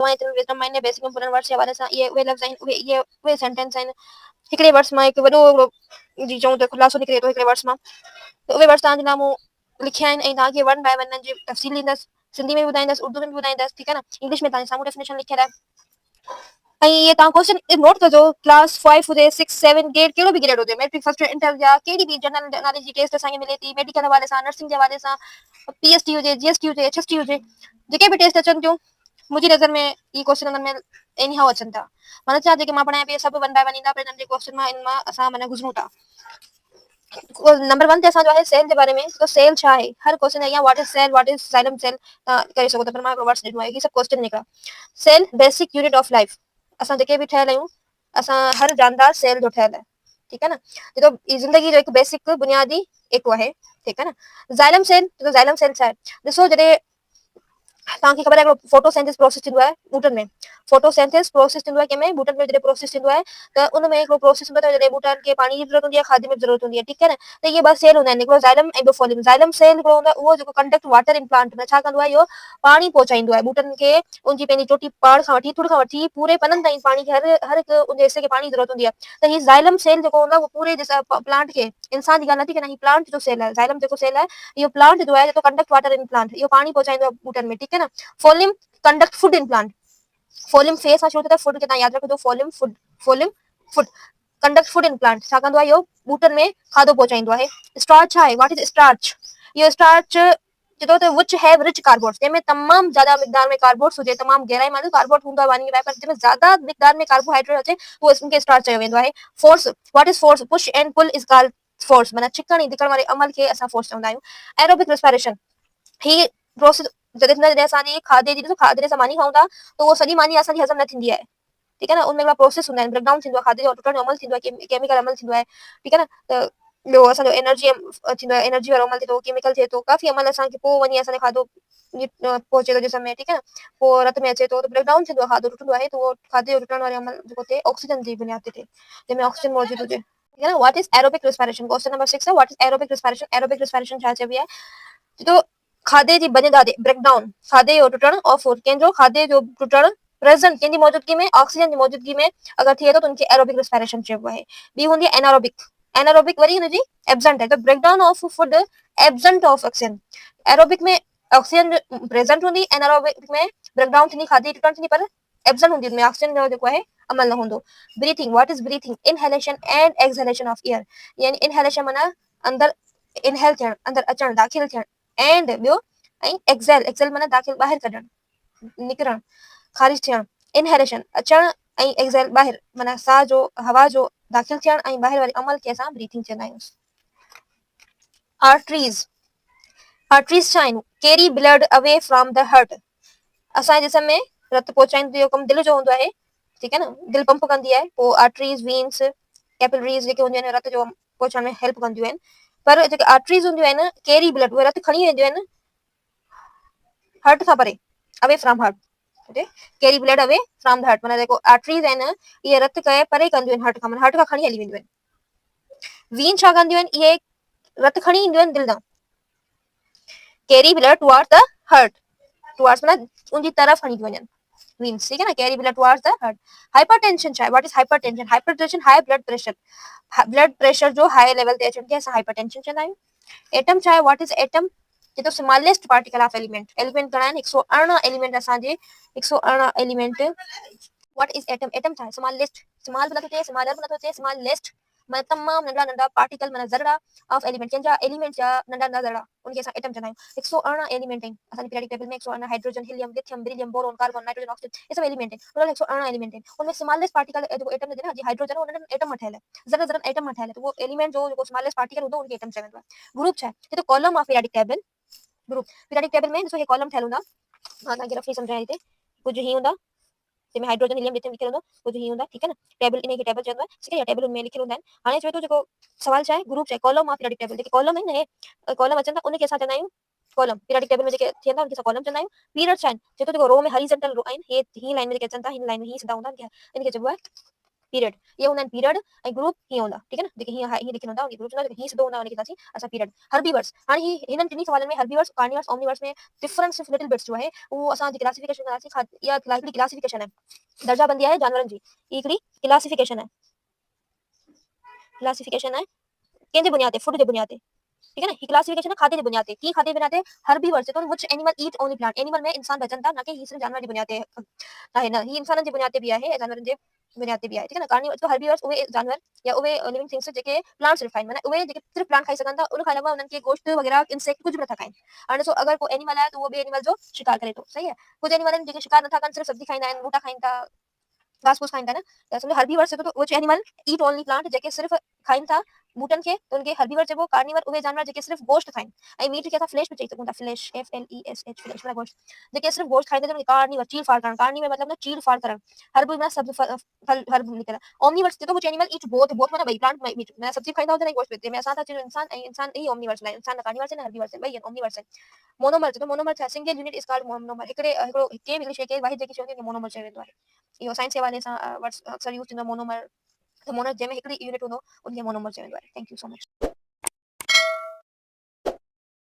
विक्रम मायने basic important words जे हवाले सां इहे उहे लफ़्ज़ आहिनि, उहे सेंटेंस आहिनि। हिकिड़े वर्ड्स मां हिकु वॾो जी चऊं त ख़ुलासो निकिरे थो हिकिड़े वर्ड्स मां, त उहे वर्ड्स तव्हांजे नामो लिखिया आहिनि ऐं तव्हांखे वन बाय वन उन्हनि जी तफ़सील ॾींदसि। सिंधी में बि ॿुधाईंदसि, उर्दू में बि ॿुधाईंदसि, ठीकु आहे न। इंग्लिश में तव्हांजे साम्हूं डेफिनेशन लिखियल आहे। ऐं इहे तव्हां क्वेश्चन नोट कजो, क्लास 5 हुजे, 6, 7 ग्रेड कहिड़ो बि ग्रेड हुजे, मैट्रिक फर्स्ट इंटर या कहिड़ी बि जनरल नॉलेज जी टेस्ट असांखे मिले थी, मेडिकल हवाले सां, नर्सिंग जे हवाले सां, PST हुजे, GST हुजे, HST हुजे, जेके बि टेस्ट अचनि थियूं, मुंहिंजी नज़र में ई क्वेश्चन हुन में एनी हाउ अचनि था। माना छा जेके मां पढ़ायां पई सभु वन बाय वन ईंदा, पर हिननि जे क्वेश्चन मां इन मां असां माना गुज़रूं था। नंबर 1 ते असांजो आहे सेल जे बारे में। तो सेल छा आहे, हर क्वेश्चन या what is cell, what is xylem cell तव्हां करे सघो था, पर मां वर्ड्स ॾिनो आहे, ही सभु क्वेश्चन निकिरा। Cell basic unit of life, असां जेके बि ठहियल आहियूं, असां हर जानदार सेल जो ठहियल आहे, ठीकु आहे न। जेको ज़िंदगी जो हिकु बेसिक बुनियादी एको आहे, ठीकु आहे न। जाइलम सेल, जेको जाइलम सेल छा आहे, ॾिसो जॾहिं तव्हांखे ख़बर आहे फोटोसिंथेसिस प्रोसेस थींदो आहे ॿूटनि में। फोटोसिंथेसिस प्रोसेस थींदो आहे कंहिंमें, ॿूटनि में जॾहिं प्रोसेस थींदो आहे त उन में हिकिड़ो प्रोसेस हूंदो आहे जॾहिं ॿूटनि खे पाणी जी ज़रूरत हूंदी आहे, खाद में ज़रूरत हूंदी आहे, ठीकु आहे न। त इहे ॿ सेल हूंदा आहिनि, हिकिड़ो जाइलम ऐं ॿियो फोलिम। जाइलम सेल हिकिड़ो हूंदो आहे उहो जेको कंडक्ट वाटर इन प्लांट में छा कंदो आहे, इहो पाणी पहुचाईंदो आहे ॿूटनि खे, उनजी पंहिंजी चोटी पाण खां वठी, थुड़ खां वठी पूरे पननि ताईं पाणी खे हर हिकु उन हिसे खे पाणी जी ज़रूरत हूंदी आहे। त हीउ जाइलम सेल जेको हूंदो आहे उहो पूरे प्लांट खे, इंसान जी ॻाल्हि नथी कयां, हीउ प्लांट जो सेल आहे। जाइलम जेको सेल आहे, इहो प्लांट जो आहे जेको कंडक्ट वाटर इन प्लांट, इहो पाणी पहुचाईंदो आहे ॿूटनि में, ठीकु आहे न। Phloem conduct food in plant. Phloem फे सां शुरू थिए फूड खे तव्हां यादि रखो, phloem food, phloem food conduct food in plant छा कंदो आहे, इहो ॿूटनि में खाधो पहुचाईंदो आहे। स्टार्च छा आहे, व्हाट इज स्टार्च, इहो स्टार्च चए थो विच हैव रिच कार्बोट्स, जंहिंमें तमामु ज्यादा मिक़दार में कार्बोट्स हुजे, तमामु गहराई में कार्बोट हूंदो आहे पानी में, पर जंहिंमें ज्यादा मिक़दार में कार्बोहाइड्रेट अचे उहो उनखे स्टार्च चयो वेंदो आहे। Force, what is force, push and pull is called force, माना छिकण ऐं धिकण वारे अमल खे असां फोर्स चवंदा आहियूं। एरोबिक रेस्पिरेशन, ही प्रोसेस जॾहिं असांजी खाधे जी, ॾिसो खाधे असां मानी खाऊं था त उहो सॼी मानी असांजी हज़म न थींदी आहे, ठीकु आहे न। उनमें प्रोसेस हूंदा आहिनि, ब्रेकडाउन थींदो आहे, खाधे जो टुटण जो अमल थींदो आहे, केमिकल अमल थींदो आहे, ठीकु आहे न। त ॿियो असांजो एनर्जी थींदो आहे, एनर्जी वारो अमल थिए थो, केमिकल थिए थो, काफ़ी अमल असांखे पोइ वञी असांजो खाधो पहुचे थो जिस्म में, ठीकु आहे न। पोइ रत में अचे थो त ब्रेकडाउन थींदो आहे, खाधो टुटंदो आहे, त उहो खाधे जो टुटण वारो अमल जेको थिए ऑक्सीजन जी बुनियाद ते थिए, जंहिंमें ऑक्सीजन मौजूद हुजे, ठीकु आहे न। What is aerobic respiration, question number 6 है, what is aerobic respiration. Aerobic respiration छा चइबी आहे, तो खाधे जी बनिदादे ब्रेकडाउन, खाधे जो टुटण और कंहिंजो खाधे जो टुटण प्रेजेंट कंहिंजी मौजूदगी में, ऑक्सीजन जी मौजूदगी में अगरि थिए थो त उनखे एरोबिक रेस्पिरेशन चइबो आहे। ॿी हूंदी आहे एनारोबिक, एनारोबिक वरी हुनजी एब्सेंट है, तो breakdown of food absent of oxygen. Aerobic में ऑक्सीजन प्रेजेंट हूंदी, एनारोबिक में ब्रेकडाउन थींदी, खाधे टुटण थींदी, पर एब्सेंट हूंदी, हुनमें ऑक्सीजन जो जेको आहे अमल न हूंदो। Breathing, what is breathing, inhalation and exhalation of air, यानी इनहेलेशन माना अंदर इनहेल थियण, अंदर अचण, दाख़िल थियण, एंड ॿियो ऐं एक्सेल, एक्सेल माना दाख़िल ॿाहिरि कढण, निकिरण, ख़ारिज थियण। इनहेलेशन अचण ऐं एक्सेल ॿाहिरि, माना साह जो, हवा जो दाख़िल थियण ऐं ॿाहिरि वारे अमल खे असां ब्रीथिंग चवंदा आहियूं। आर्टरीज़, आर्टरीज़ छा आहिनि, carry blood away from the heart, असांजे जिस्म में रत पहुचाइण जो कमु दिलि जो हूंदो आहे, ठीकु आहे न, दिलि पंप कंदी आहे। पोइ आर्टरीज़, वीन्स, कैपिलरीज़ जेके हूंदियूं आहिनि रत जो पहुचाइण में हेल्प कंदियूं आहिनि, पर जेके आर्टरीज़ हूंदियूं आहिनि कैरी ब्लड, उहे रत खणी वेंदियूं आहिनि हार्ट खां परे, away from heart, carry blood away from the heart, माना जेको आर्टरीज़ आहिनि इहे रत खे परे कंदियूं आहिनि हार्ट खां, माना हार्ट खां खणी हली वेंदियूं आहिनि। वीन छा कंदियूं आहिनि, इहे रत खणी ईंदियूं आहिनि दिलि तां, carry blood towards the heart, towards माना उनजी तरफ़ खणी थी वञनि वीन्स, ठीकु है ना, carry blood towards the heart. Hypertension छा आहे, what is hypertension, hypertension high blood pressure, blood pressure जो हाई लेवल ते अचण खे असां हाइपरटेंशन चवंदा आहियूं। एटम छा आहे, व्हाट इज एटम, ये तो smallest particle of element, element घणा आहिनि 118 एलिमेंट असांजे, 118 element. What is atom, atom छा आहे, स्मॉलेस्ट, स्मॉल बि नथो चए, स्मॉलर बि नथो चए, स्मॉलेस्ट माना तमामु नंढा नंढा पार्टिकल, माना ज़रड़ा ऑफ एलिमेंट, कंहिंजा एलिमेंट जा नंढा नंढा ज़रड़ा, उनखे असां एटम चवंदा आहियूं। 118 एलिमेंट आहिनि असांजे पीरियोडिक टेबल में, 118 hydrogen, helium, lithium, beryllium, boron, carbon, nitrogen, oxygen, ये सब एलिमेंट आहिनि, टोटल 118 एलिमेंट आहिनि। उनमें स्मॉलेस्ट पार्टिकल जेको एटम जे ना हाइड्रोजन है, उन एटम में ठहियल आहे, ज़रा ज़रा एटम में ठहियल है, तो वो एलिमेंट जो जेको स्मॉलेस्ट पार्टिकल हूंदो उनखे एटम चयो वेंदो आहे। ग्रुप छा आहे, ये तो column of periodic table, group periodic table में ॾिसो हे कॉलम ठहियल हूंदा, मां तव्हांखे रफली सम्झायां हिते, कुझु हीअं हूंदा जंहिंमें हाइड्रोजन, हीलियम, लिथियम लिखियल हूंदो, कुझु हीअं हूंदा, ठीकु आहे न, टेबल इनखे टेबल चवंदो आहे, ठीकु आहे, टेबल में लिखियल हूंदा आहिनि। हाणे चवे थो जेको सवाल छा आहे, ग्रुप छा आहे, column of periodic table, JK column आहिनि न, हे कॉलम अचनि था उनखे असां चवंदा आहियूं कॉलम, पीरियोडिक टेबल में जेके थियनि था उनखे असां कॉलम चवंदा आहियूं। पीरियड छा आहिनि, चए थो जेको रो में हॉरिजॉन्टल रो आहिनि, हे हीअ लाइन में जेके अचनि था, हिन लाइन में हीअ सिधा हूंदा, इनखे चइबो आहे पीरियड ये हूंदा आहिनि पीरियड ऐं ग्रुप हीअं हूंदा ठीकु आहे न जेके हीअं लिखियल हूंदा ग्रुप हूंदा हीअं सिधो हूंदा हुनखे चवंदासीं असां पीरियड हर्बीवर्स हाणे हिननि टिनी सवालनि में हर्बीवर्स कार्निवर्स ओमनीवर्स में डिफरेंस सिर्फ लिटिल बिट्स जो आहे उहो असां क्लासिफिकेशन कंदासीं इहा हिकिड़ी क्लासिफिकेशन आहे दर्जाबंदी आहे जानवरनि जी ही हिकिड़ी क्लासिफिकेशन आहे कंहिंजे बुनियाद ते फूड जे बुनियाद ते ठीक है ना क्लासिफिकेशन खाते की बुनियाद पे की खाते की बुनियाद पे हर्बीवर्स तो which animal eat only plant animal में इंसान बचन था ना कि ही सिर्फ जानवर की बुनियाद पे आहे ना ही इंसानन जी बुनियाद ते भी आहे जानवरन जे बुनियाद ते भी आहे ठीक है ना कार्निवर्स तो हर्बीवर्स उहे जानवर या उहे लिविंग थिंग्स जेके प्लांट्स रिफाइन माने उहे जेके सिर्फ प्लांट खाई सकन था उन खां अलावा उनन के गोश्त वगैरह इंसेक्ट कुछ भी नथा खाइन हाणे सो अगर कोई एनिमल है तो वो भी एनिमल जो शिकार करे तो सही है कुछ एनिमल जेके शिकार नथा कन सिर्फ सब्जी खाइंदा आहिनि बूटा खाइन था घास फूस खाइन था ना या समझो हर्बीवर्स तो वो एनिमल ईट ओनली प्लांट जेके सिर्फ खाइन था बूटन के तो उनके हर्बीवर जेको कार्निवर उहे जानवर जेके सिर्फ गोश्त खाइन ऐं मीट के असां फ्लैश भी चई सघूं था फ्लैश FLESH फ्लैश वाला गोश्त जेके सिर्फ गोश्त खाइंदा आहिनि कार्निवर चीर फाड़ करण कार्निवर मतलब ना चीर फाड़ करण हर्ब में सब फल हर्ब निकल ओमनीवर्स जेको कुछ एनिमल ईट बोथ बोथ माने भाई प्लांट मीट मैं सब्जी खाइंदा हुजन ऐं गोश्त में असां था चयो इंसान ऐं इंसान ही ओमनीवर्स लाइन इंसान कार्निवर्स है हर्बीवर्स है भाई ओमनीवर्स है मोनोमर तो मोनोमर छा single unit is called monomer हिकिड़ो के भी शइ के वाहिद जेकी शइ हूंदी मोनोमर चयो वेंदो आहे इहो साइंस जे हवाले सां वर्ड्स अक्सर यूज़ थींदो मोनोमर त मोनोमर जंहिंमें हिकिड़ी यूनिट हूंदो उनखे मोनोमर चयो वेंदो आहे थैंक यू सो मच